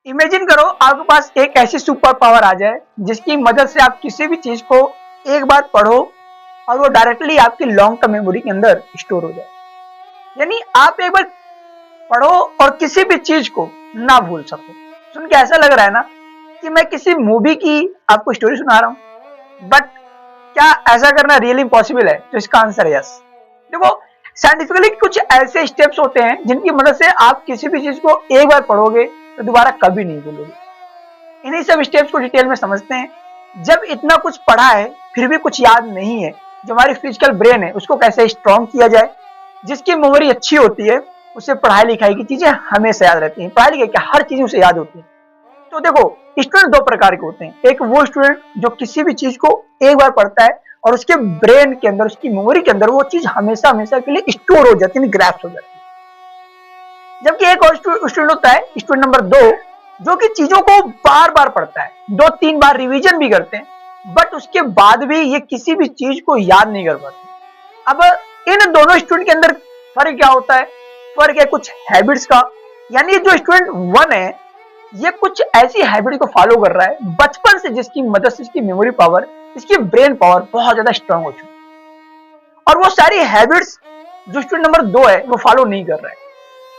Imagine करो आपके पास एक ऐसी सुपर पावर आ जाए जिसकी मदद से आप किसी भी चीज को एक बार पढ़ो और वो डायरेक्टली आपकी लॉन्ग टर्म मेमोरी के अंदर स्टोर हो जाए। यानी आप एक बार पढ़ो और किसी भी चीज को ना भूल सको। सुन के ऐसा लग रहा है ना कि मैं किसी मूवी की आपको स्टोरी सुना रहा हूं, बट क्या ऐसा करना रियली इम्पॉसिबल है? तो इसका आंसर है यस। देखो, साइंटिफिकली कुछ ऐसे स्टेप्स होते हैं जिनकी मदद से आप किसी भी चीज को एक बार पढ़ोगे तो दोबारा कभी नहीं भूलोगे। इन्हीं सब स्टेप्स को डिटेल में समझते हैं। जब इतना कुछ पढ़ा है फिर भी कुछ याद नहीं है, जो हमारी फिजिकल ब्रेन है उसको कैसे स्ट्रॉन्ग किया जाए। जिसकी मेमोरी अच्छी होती है उसे पढ़ाई लिखाई की चीजें हमेशा याद रहती हैं। पढ़ाई लिखाई क्या, हर चीज उसे याद होती है। तो देखो, स्टूडेंट दो प्रकार के होते हैं। एक वो स्टूडेंट जो किसी भी चीज को एक बार पढ़ता है और उसके ब्रेन के अंदर, उसकी मेमोरी के अंदर वो चीज हमेशा हमेशा के लिए स्टोर हो जाती है, ग्रैस्प हो जाती है। जबकि एक और स्टूडेंट होता है, स्टूडेंट नंबर 2, जो कि चीजों को बार बार पढ़ता है, 2-3 बार रिवीजन भी करते हैं, बट उसके बाद भी ये किसी भी चीज को याद नहीं कर पाते। अब इन दोनों स्टूडेंट के अंदर फर्क क्या होता है? फर्क है कुछ हैबिट्स का। यानी जो स्टूडेंट 1 है ये कुछ ऐसी हैबिट को फॉलो कर रहा है बचपन से, जिसकी मदद से इसकी मेमोरी पावर, इसकी ब्रेन पावर बहुत ज्यादा स्ट्रांग हो चुकी है। और वो सारी हैबिट्स जो स्टूडेंट नंबर 2 है वो फॉलो नहीं कर रहा है।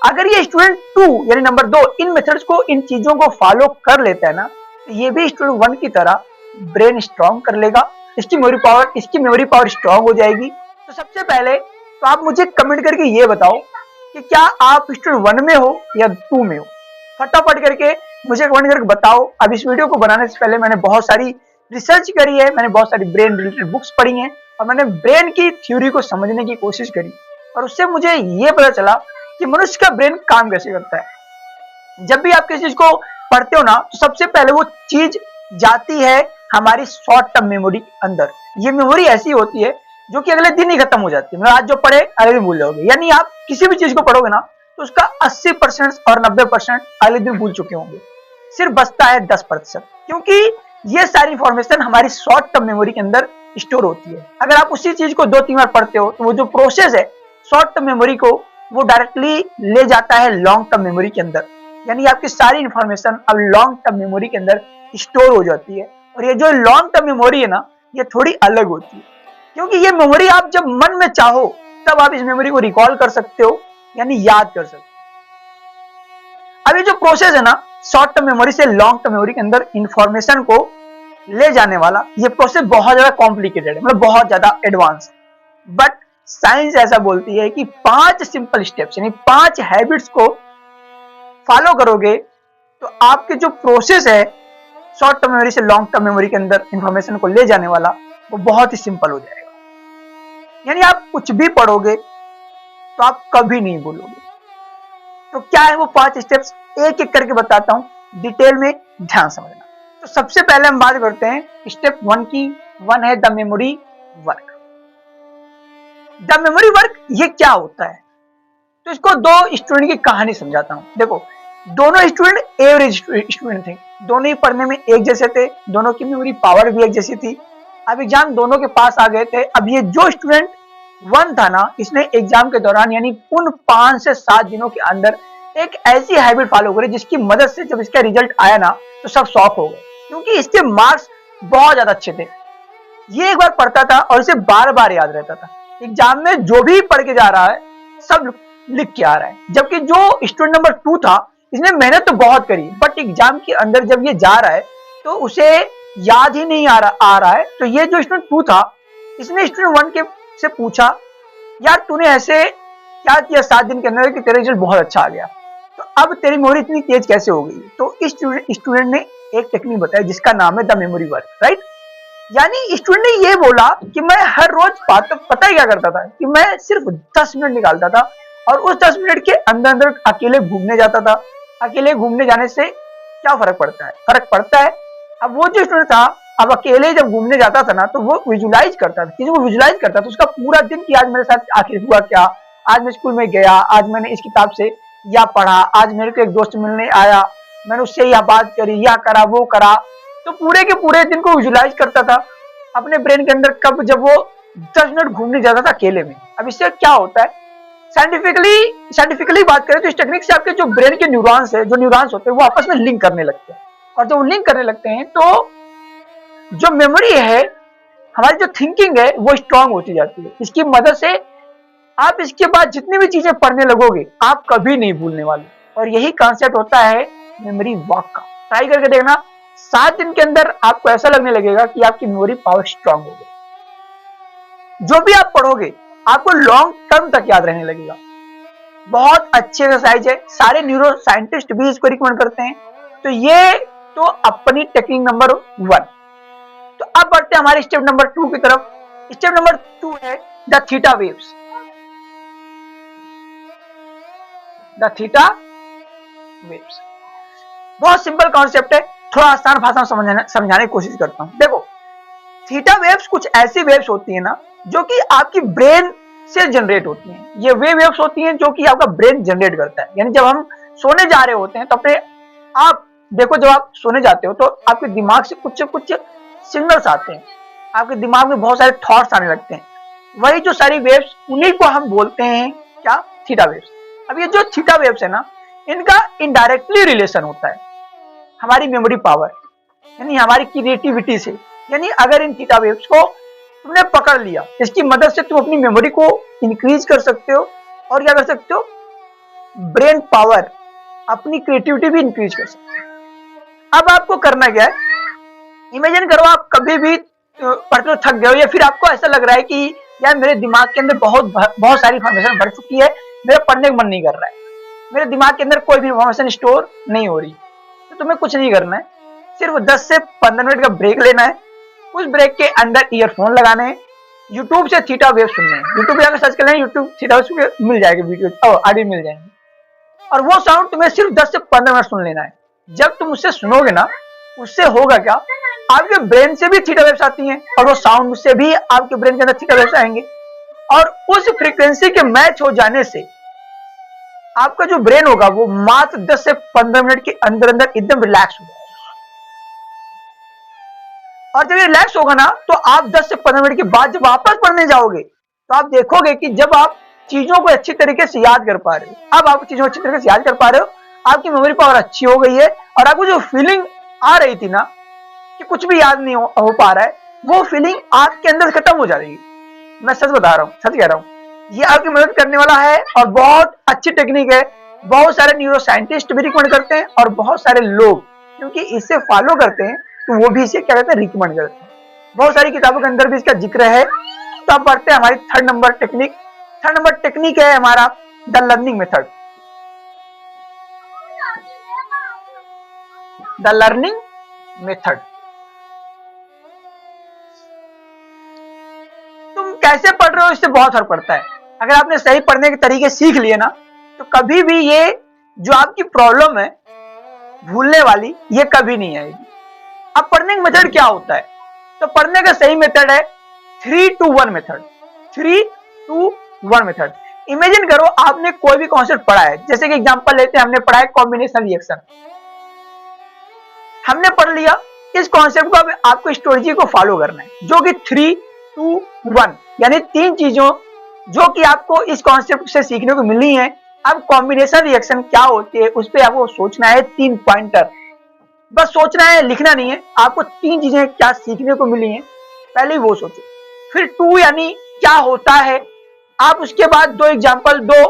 अगर ये स्टूडेंट 2 यानी नंबर 2 इन मेथड्स को, इन चीजों को फॉलो कर लेता है ना, तो ये भी स्टूडेंट 1 की तरह ब्रेन स्ट्रांग कर लेगा, इसकी मेमोरी पावर स्ट्रांग हो जाएगी। तो सबसे पहले तो आप मुझे कमेंट करके ये बताओ कि क्या आप स्टूडेंट 1 में हो या 2 में हो। फटाफट करके मुझे कमेंट करके बताओ। अब इस वीडियो को बनाने से पहले मैंने बहुत सारी रिसर्च करी है, मैंने बहुत सारी ब्रेन रिलेटेड बुक्स पढ़ी हैं और मैंने ब्रेन की थ्योरी को समझने की कोशिश करी, और उससे मुझे ये पता चला कि मनुष्य का ब्रेन काम कैसे करता है। जब भी आप किसी चीज को पढ़ते हो ना, तो सबसे पहले वो चीज जाती है हमारी शॉर्ट टर्म मेमोरी के अंदर। ये मेमोरी ऐसी होती है जो कि अगले दिन ही खत्म हो जाती है। मतलब आज जो पढ़े अगले दिन भूल जाओगे। यानी आप किसी भी चीज को पढ़ोगे ना तो उसका 80% और 90% अगले दिन भूल चुके होंगे, सिर्फ बचता है 10%, क्योंकि ये सारी इंफॉर्मेशन हमारी शॉर्ट टर्म मेमोरी के अंदर स्टोर होती है। अगर आप उसी चीज को 2-3 बार पढ़ते हो तो वो जो प्रोसेस है शॉर्ट टर्म मेमोरी को, वो डायरेक्टली ले जाता है लॉन्ग टर्म मेमोरी के अंदर। यानी आपकी सारी इंफॉर्मेशन अब लॉन्ग टर्म मेमोरी के अंदर स्टोर हो जाती है। और ये जो लॉन्ग टर्म मेमोरी है ना, ये थोड़ी अलग होती है, क्योंकि ये मेमोरी आप जब मन में चाहो तब आप इस मेमोरी को रिकॉल कर सकते हो, यानी याद कर सकते हो। अब ये जो प्रोसेस है ना, शॉर्ट टर्म मेमोरी से लॉन्ग टर्म मेमोरी के अंदर इंफॉर्मेशन को ले जाने वाला, ये प्रोसेस बहुत ज्यादा कॉम्प्लिकेटेड है, मतलब बहुत ज्यादा एडवांस है। बट साइंस ऐसा बोलती है कि 5 सिंपल स्टेप्स यानी 5 हैबिट्स को फॉलो करोगे तो आपके जो प्रोसेस है शॉर्ट टर्म मेमोरी से लॉन्ग टर्म मेमोरी के अंदर इंफॉर्मेशन को ले जाने वाला, वो बहुत ही सिंपल हो जाएगा। यानी आप कुछ भी पढ़ोगे तो आप कभी नहीं भूलोगे। तो क्या है वो 5 स्टेप्स, एक एक करके बताता हूं, डिटेल में ध्यान समझना। तो सबसे पहले हम बात करते हैं स्टेप 1 की। 1 है the memory work. The memory work ये क्या होता है? तो इसको 2 स्टूडेंट की कहानी समझाता हूं। देखो, दोनों स्टूडेंट एवरेज स्टूडेंट थे, दोनों ही पढ़ने में एक जैसे थे, दोनों की मेमोरी पावर भी एक जैसी थी। अब एग्जाम दोनों के पास आ गए थे। अब ये जो स्टूडेंट 1 था ना, इसने एग्जाम के दौरान यानी उन 5 से 7 दिनों के अंदर एक ऐसी हैबिट फॉलो करी जिसकी मदद से जब इसका रिजल्ट आया ना तो सब शॉक हो गए, क्योंकि इसके मार्क्स बहुत ज्यादा अच्छे थे। ये एक बार पढ़ता था और इसे बार बार याद रहता था। एग्जाम में जो भी पढ़ के जा रहा है सब लिख के आ रहा है। जबकि जो स्टूडेंट नंबर 2 था, इसने मेहनत तो बहुत करी, बट एग्जाम के अंदर जब ये जा रहा है तो उसे याद ही नहीं आ रहा है। तो ये जो स्टूडेंट 2 था, इसने स्टूडेंट 1 के से पूछा, यार तूने ऐसे क्या किया 7 दिन के अंदर कि तेरा रिजल्ट बहुत अच्छा आ गया, तो अब तेरी मेमोरी इतनी तेज कैसे हो गई? तो इस स्टूडेंट ने एक टेक्निक बताई जिसका नाम है द मेमोरी वर्क, राइट। यानी स्टूडेंट ने ये बोला कि मैं हर रोज पता ही क्या करता था कि मैं सिर्फ 10 मिनट निकालता था और उस 10 मिनट के अंदर अंदर अकेले घूमने जाता था। अकेले घूमने जाने से क्या फर्क पड़ता है? फर्क पड़ता है। अब वो जो स्टूडेंट था, अब अकेले जब घूमने जाता था ना, तो वो विजुलाइज करता था, चीजों को विजुलाइज करता था। उसका पूरा दिन कि आज मेरे साथ आखिर हुआ क्या, आज मैं स्कूल में गया, आज मैंने इस किताब से या पढ़ा, आज मेरे को एक दोस्त मिलने आया, मैंने उससे यह बात करी, या करा वो करा। तो पूरे के पूरे दिन को विजुलाइज करता था अपने ब्रेन के अंदर। कब? जब वो 10 मिनट घूमने जाता था अकेले में। अब इससे क्या होता है, साइंटिफिकली बात करें तो इस टेक्निक से आपके जो ब्रेन के न्यूरॉन्स होते हैं वो आपस में लिंक करने लगते हैं, और जब वो लिंक करने लगते हैं तो जो मेमोरी है, हमारी जो थिंकिंग है वो स्ट्रांग होती जाती है। इसकी मदद से आप इसके बाद जितनी भी चीजें पढ़ने लगोगे आप कभी नहीं भूलने वाले, और यही कॉन्सेप्ट होता है मेमोरी वॉक का। ट्राई करके देखना, 7 दिन के अंदर आपको ऐसा लगने लगेगा कि आपकी मेमोरी पावर स्ट्रांग हो गई। जो भी आप पढ़ोगे आपको लॉन्ग टर्म तक याद रहने लगेगा। बहुत अच्छी एक्सरसाइज है, सारे न्यूरो साइंटिस्ट भी इसको रिकमेंड करते हैं। तो ये तो अपनी टेक्निक नंबर 1। तो अब बढ़ते हैं हमारे स्टेप नंबर 2 की तरफ। स्टेप नंबर 2 है the theta waves. The theta waves बहुत सिंपल कॉन्सेप्ट है, थोड़ा आसान भाषा में समझाने की कोशिश करता हूं। देखो, थीटा वेव्स कुछ ऐसी वेव्स होती है ना जो कि आपकी ब्रेन से जनरेट होती हैं। ये वे वेव्स होती हैं जो कि आपका ब्रेन जनरेट करता है। यानी जब हम सोने जा रहे होते हैं तो अपने आप देखो, जब आप सोने जाते हो तो आपके दिमाग से कुछ सिग्नल्स आते हैं, आपके दिमाग में बहुत सारे थॉट्स आने लगते हैं। वही जो सारी वेव्स, उन्हीं को हम बोलते हैं क्या? Theta waves. अब ये जो थीटा वेव्स है ना, इनका इनडायरेक्टली रिलेशन होता है हमारी मेमोरी पावर यानी हमारी क्रिएटिविटी से। यानी अगर इन थीटा वेव्स को तुमने पकड़ लिया, इसकी मदद से तुम अपनी मेमोरी को इंक्रीज कर सकते हो, और क्या कर सकते हो? ब्रेन पावर, अपनी क्रिएटिविटी भी इंक्रीज कर सकते हो। अब आपको करना क्या है? इमेजिन करो आप कभी भी पढ़ते थक गए हो, या फिर आपको ऐसा लग रहा है कि यार मेरे दिमाग के अंदर बहुत सारी इंफॉर्मेशन भर चुकी है, मेरा पढ़ने का मन नहीं कर रहा है, मेरे दिमाग के अंदर कोई भी इंफॉर्मेशन स्टोर नहीं हो रही। तो तुम्हें कुछ नहीं करना है, सिर्फ 10 से 15 मिनट का ब्रेक लेना है। उस ब्रेक के अंदर ईयरफोन लगाने हैं, यूट्यूब से थीटा वेव सुनने हैं। यूट्यूब पे जाकर सर्च कर लें, यूट्यूब थीटा वेव मिल जाएगी, वीडियो ऑडियो मिल जाएंगे, और वो साउंड तुम्हें सिर्फ 10 से 15 मिनट सुन लेना है। जब तुम उससे सुनोगे ना, उससे होगा क्या? आपके ब्रेन से भी थीटा वेव्स आती हैं, और वो साउंड से भी आपके ब्रेन के अंदर थीटा वेव्स आएंगे, और उस फ्रीक्वेंसी के मैच हो जाने से आपका जो ब्रेन होगा वो मात्र 10 से 15 मिनट के अंदर अंदर एकदम रिलैक्स हो जाएगा। और जब ये रिलैक्स होगा ना, तो आप 10 से 15 मिनट के बाद जब वापस पढ़ने जाओगे तो आप देखोगे कि जब आप चीजों को अच्छी तरीके से याद कर पा रहे हो, अब आप चीजों को अच्छी तरीके से याद कर पा रहे हो, आपकी मेमोरी पावर अच्छी हो गई है, और आपको जो फीलिंग आ रही थी ना कि कुछ भी याद नहीं हो पा रहा है, वो फीलिंग आपके अंदर खत्म हो जाएगी। मैं सच बता रहा हूँ, सच कह रहा हूँ, ये आपकी मदद करने वाला है, और बहुत अच्छी टेक्निक है। बहुत सारे न्यूरो साइंटिस्ट भी रिकमेंड करते हैं, और बहुत सारे लोग क्योंकि इसे फॉलो करते हैं तो वो भी इसे क्या कहते हैं? रिकमेंड करते हैं। बहुत सारी किताबों के अंदर भी इसका जिक्र है। तो अब बढ़ते हैं हमारी third number technique. Third number technique है हमारा the learning method. The learning method. तुम कैसे पढ़ रहे हो इससे बहुत फर्क पड़ता है। अगर आपने सही पढ़ने के तरीके सीख लिए ना, तो कभी भी ये जो आपकी प्रॉब्लम है भूलने वाली, ये कभी नहीं आएगी। अब पढ़ने का मेथड क्या होता है? तो पढ़ने का सही मेथड है 3-to-1 method. 3-to-1 method. Imagine करो आपने कोई भी कॉन्सेप्ट पढ़ा है, जैसे कि एग्जांपल लेते हैं, हमने पढ़ा है कॉम्बिनेशन रिएक्शन, हमने पढ़ लिया। इस कॉन्सेप्ट को अब आपको स्ट्रेटजी को फॉलो करना है, जो कि 3-to-1 यानी 3 चीजों जो कि आपको इस कॉन्सेप्ट से सीखने को मिली है। अब कॉम्बिनेशन रिएक्शन क्या होती है उस पर आपको सोचना है, 3 पॉइंटर, बस सोचना है, लिखना नहीं है। आपको 3 चीजें क्या सीखने को मिली हैं, पहले वो सोचो। फिर 2 यानी क्या होता है, आप उसके बाद 2 एग्जांपल दो,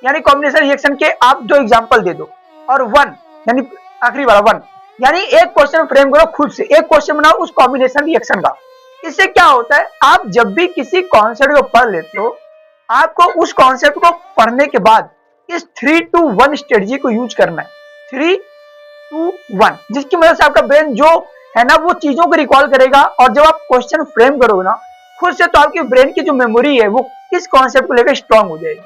यानी कॉम्बिनेशन रिएक्शन के आप 2 एग्जांपल दे दो। और 1 यानी आखिरी वाला 1 यानी एक क्वेश्चन फ्रेम करो, खुद से एक क्वेश्चन बनाओ उस कॉम्बिनेशन रिएक्शन का। इससे क्या होता है, आप जब भी किसी कॉन्सेप्ट को पढ़ लेते हो, आपको उस कॉन्सेप्ट को पढ़ने के बाद इस 3-to-1 स्ट्रेटजी को यूज करना है। 3-to-1 जिसकी मदद से आपका ब्रेन जो है ना, वो चीजों को रिकॉल करेगा, और जब आप क्वेश्चन फ्रेम करोगे ना खुद से, तो आपके ब्रेन की जो मेमोरी है वो इस कॉन्सेप्ट को लेकर स्ट्रांग हो जाएगी।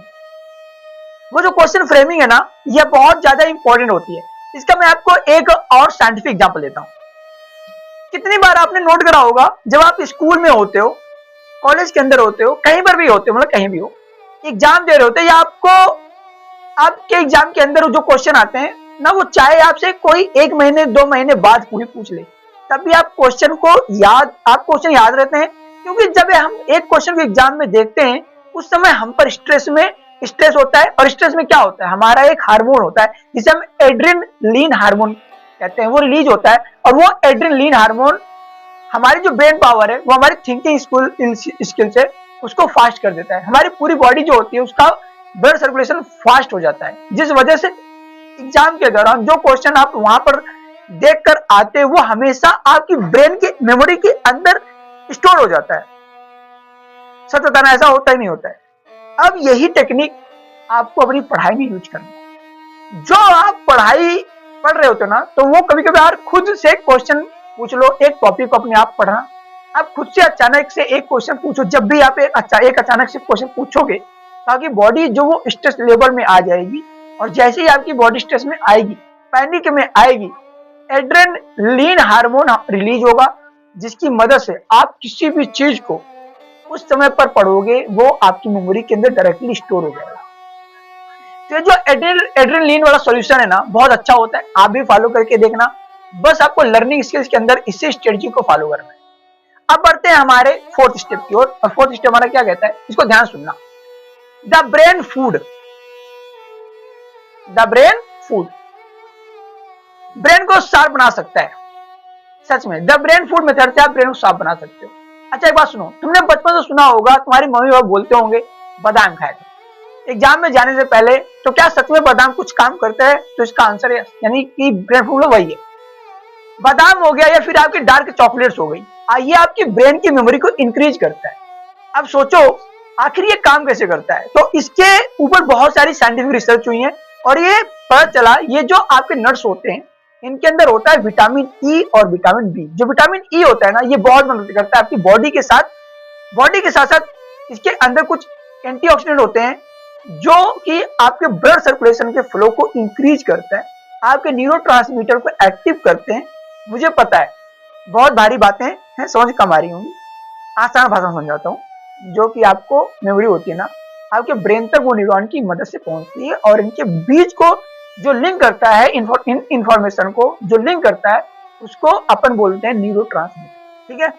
वो जो क्वेश्चन फ्रेमिंग है ना, ये बहुत ज्यादा इंपॉर्टेंट होती है। इसका मैं आपको एक और साइंटिफिक एग्जांपल देता हूं। कितनी बार आपने नोट करा होगा, जब आप स्कूल में होते हो, कॉलेज के अंदर होते हो, कहीं पर भी होते हो, मतलब कहीं भी हो, एग्जाम दे रहे होते हैं, या आपको आपके एग्जाम के अंदर जो क्वेश्चन आते हैं ना, वो चाहे आपसे कोई 1 महीने 2 महीने बाद कोई पूछ ले, तब भी आप क्वेश्चन याद रहते हैं। क्योंकि जब हम एक क्वेश्चन को एग्जाम में देखते हैं, उस समय हम पर स्ट्रेस में स्ट्रेस होता है, और स्ट्रेस में क्या होता है, हमारा एक हार्मोन होता है जिसे हम एड्रेनलिन हार्मोन कहते हैं, वो रिलीज होता है। और वो एड्रेनलिन हार्मोन हमारी जो ब्रेन पावर है, वो हमारी थिंकिंग स्किल्स है, उसको फास्ट कर देता है। हमारी पूरी बॉडी जो होती है उसका ब्लड सर्कुलेशन फास्ट हो जाता है, जिस वजह से एग्जाम के दौरान जो क्वेश्चन आप वहां पर देख कर आते हैं वो हमेशा आपकी ब्रेन की मेमोरी के अंदर स्टोर हो जाता है। सच बताना, ऐसा होता ही नहीं होता है। अब यही टेक्निक आपको अपनी पढ़ाई में यूज करना है। जो आप पढ़ाई पढ़ रहे होते हो ना, तो वो कभी कभी यार खुद से क्वेश्चन पूछ लो, एक टॉपिक को अपने आप पढ़ना। आप खुद से अचानक से एक क्वेश्चन पूछो, जब भी आप एक अचानक से क्वेश्चन पूछोगे, ताकि बॉडी जो वो स्ट्रेस लेवल में आ जाएगी, और जैसे ही आपकी बॉडी स्ट्रेस में आएगी, पैनिक में आएगी, एड्रेनलिन हार्मोन रिलीज होगा, जिसकी मदद से आप किसी भी चीज को उस समय पर पढ़ोगे वो आपकी मेमोरी के अंदर डायरेक्टली स्टोर हो जाएगा। तो जो एड्रेनलिन वाला सॉल्यूशन है ना, बहुत अच्छा होता है, आप भी फॉलो करके देखना। बस आपको लर्निंग स्किल्स के अंदर इसी स्ट्रेटजी को फॉलो करना है। अब बढ़ते हैं हमारे फोर्थ स्टेप की ओर, और फोर्थ स्टेप हमारा क्या कहता है, इसको ध्यान सुनना। The brain food. The brain food brain को शार्प बना सकता है। सच में द ब्रेन फूड मेथड से आप ब्रेन को शार्प बना सकते हो। अच्छा एक बात सुनो, तुमने बचपन से सुना होगा, तुम्हारी मम्मी पापा बोलते होंगे बादाम खाया करो एग्जाम में जाने से पहले। तो क्या सच में बादाम कुछ काम करता है? तो इसका आंसर है यानी कि ब्रेन फूड वही है। बादाम हो गया या फिर आपकी डार्क चॉकलेट्स हो गई, ये आपकी ब्रेन की मेमोरी को इंक्रीज करता है। अब सोचो आखिर ये काम कैसे करता है। तो इसके ऊपर बहुत सारी साइंटिफिक रिसर्च हुई है, और ये पता चला ये जो आपके नट्स होते हैं इनके अंदर होता है विटामिन ई और विटामिन बी। जो विटामिन ई होता है ना, ये बहुत मदद करता है आपकी बॉडी के साथ साथ इसके अंदर कुछ एंटीऑक्सीडेंट होते हैं जो कि आपके ब्लड सर्कुलेशन के फ्लो को इंक्रीज करता है, आपके न्यूरोट्रांसमीटर को एक्टिव करते हैं। मुझे पता है बहुत भारी बातें हैं, समझ कम आ रही होंगी, आसान भाषा में समझाता हूँ। जो कि आपको मेमोरी होती है ना, आपके ब्रेन तक वो न्यूरॉन की मदद से पहुंचती है, और इनके बीच को जो लिंक करता है, इंफॉर्मेशन को जो लिंक करता है, उसको अपन बोलते हैं न्यूरोट्रांसमीटर। ठीक है,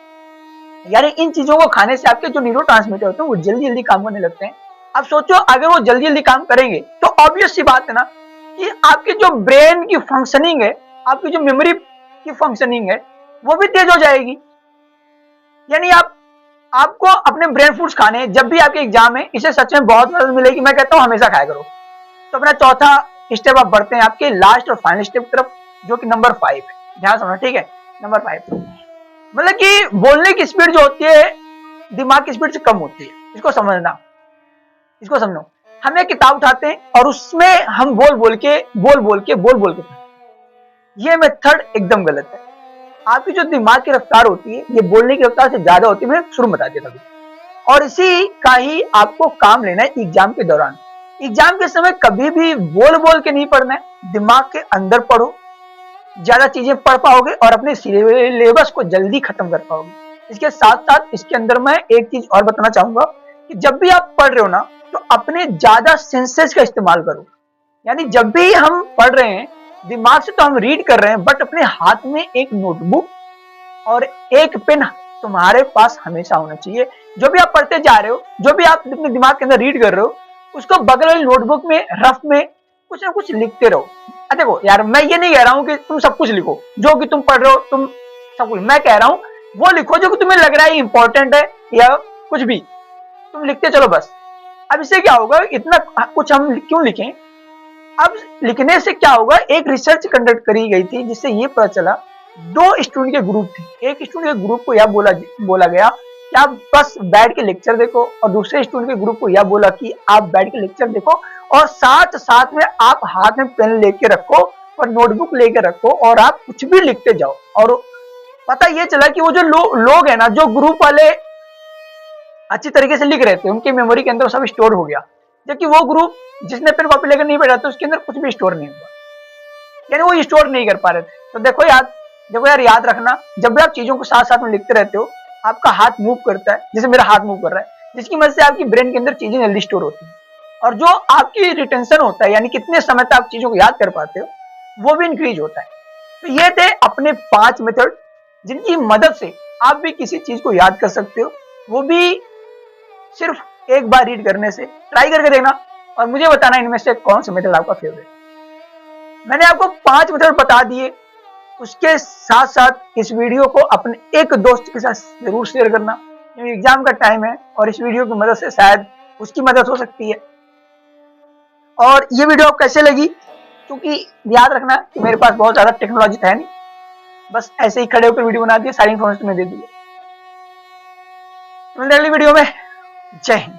यानी इन चीजों को खाने से आपके जो न्यूरोट्रांसमीटर होते हैं वो जल्दी जल्दी काम करने लगते हैं। अब सोचो अगर वो जल्दी जल्दी काम करेंगे तो ऑब्वियस सी बात है ना कि आपकी जो ब्रेन की फंक्शनिंग है, आपकी जो मेमोरी की फंक्शनिंग है, वो भी तेज हो जाएगी। यानी आपको अपने ब्रेन फूड्स खाने, जब भी आपके एग्जाम है, इसे सच में बहुत मदद मिलेगी। मैं कहता हूँ हमेशा खाया करो। तो अपना चौथा स्टेप आप बढ़ते हैं आपके लास्ट और फाइनल स्टेप की तरफ, जो कि नंबर 5 है। ध्यान समझना, ठीक है। नंबर 5 मतलब कि बोलने की स्पीड जो होती है दिमाग की स्पीड से कम होती है। इसको समझना, इसको समझो। हम एक किताब उठाते हैं और उसमें हम बोल के ये मेथड एकदम गलत है। आपकी जो दिमाग की रफ्तार होती है ये बोलने की रफ्तार से ज्यादा होती है। मैं शुरू बता दिया था, और इसी का ही आपको काम लेना है एग्जाम के दौरान। एग्जाम के समय कभी भी बोल के नहीं पढ़ना है, दिमाग के अंदर पढ़ो, ज्यादा चीजें पढ़ पाओगे और अपने सिलेबस को जल्दी खत्म कर पाओगे। इसके साथ साथ इसके अंदर मैं एक चीज और बताना चाहूंगा कि जब भी आप पढ़ रहे हो ना, तो अपने ज्यादा सेंसेस का इस्तेमाल करो। यानी जब भी हम पढ़ रहे हैं, दिमाग से तो हम रीड कर रहे हैं, बट अपने हाथ में एक नोटबुक और एक पेन तुम्हारे पास हमेशा होना चाहिए। जो भी आप पढ़ते जा रहे हो, जो भी आप अपने दिमाग के अंदर रीड कर रहे हो, उसको बगल वाली नोटबुक में रफ में कुछ ना कुछ लिखते रहो। देखो यार, मैं ये नहीं कह रहा हूं कि तुम सब कुछ लिखो जो कि तुम पढ़ रहे हो, तुम सब कुछ। मैं कह रहा हूं वो लिखो जो कि तुम्हें लग रहा है इंपॉर्टेंट है, या कुछ भी तुम लिखते चलो बस। अब इससे क्या होगा, इतना कुछ हम क्यों लिखें? अब लिखने से क्या होगा, एक रिसर्च कंडक्ट करी गई थी जिससे ये पता चला, 2 स्टूडेंट के ग्रुप थे। एक स्टूडेंट के ग्रुप को यह बोला गया कि आप बस बैठ के लेक्चर देखो, और दूसरे स्टूडेंट के ग्रुप को यह बोला कि आप बैठ के लेक्चर देखो और साथ साथ में आप हाथ में पेन लेके रखो और नोटबुक लेके रखो और आप कुछ भी लिखते जाओ। और पता ये चला कि वो जो लोग है ना, जो ग्रुप वाले अच्छी तरीके से लिख रहे थे, उनकी मेमोरी के अंदर सब स्टोर हो गया, जबकि वो ग्रुप जिसने पेन कॉपी लेकर नहीं बैठा था उसके अंदर कुछ भी स्टोर नहीं हुआ, यानी वो स्टोर नहीं कर पा रहे थे। तो देखो यार याद रखना, जब भी आप चीजों को साथ साथ में लिखते रहते हो, आपका हाथ मूव करता है, जैसे मेरा हाथ मूव कर रहा है, जिसकी मदद से आपकी ब्रेन के अंदर चीजें जल्दी स्टोर होती है, और जो आपकी रिटेंशन होता है, यानी कितने समय तक आप चीजों को याद कर पाते हो, वो भी इंक्रीज होता है। तो ये थे अपने 5 मेथड, जिनकी मदद से आप भी किसी चीज को याद कर सकते हो, वो भी सिर्फ एक बार रीड करने से। ट्राई करके देखना, और मुझे बताना इनमें से कौन सा मेथड आपका फेवरेट। मैंने आपको 5 मेथड बता दिए, उसके साथ साथ इस वीडियो को अपने एक दोस्त के साथ जरूर शेयर करना, क्योंकि एग्जाम का टाइम है और इस वीडियो की मदद से शायद उसकी मदद हो सकती है। और ये वीडियो आपको कैसे लगी, क्योंकि याद रखना कि मेरे पास बहुत ज्यादा टेक्नोलॉजी है नहीं, बस ऐसे ही खड़े होकर वीडियो बना दिए, सारी इन्फॉर्मेशन में दे दी। अगली वीडियो में जय हिंद।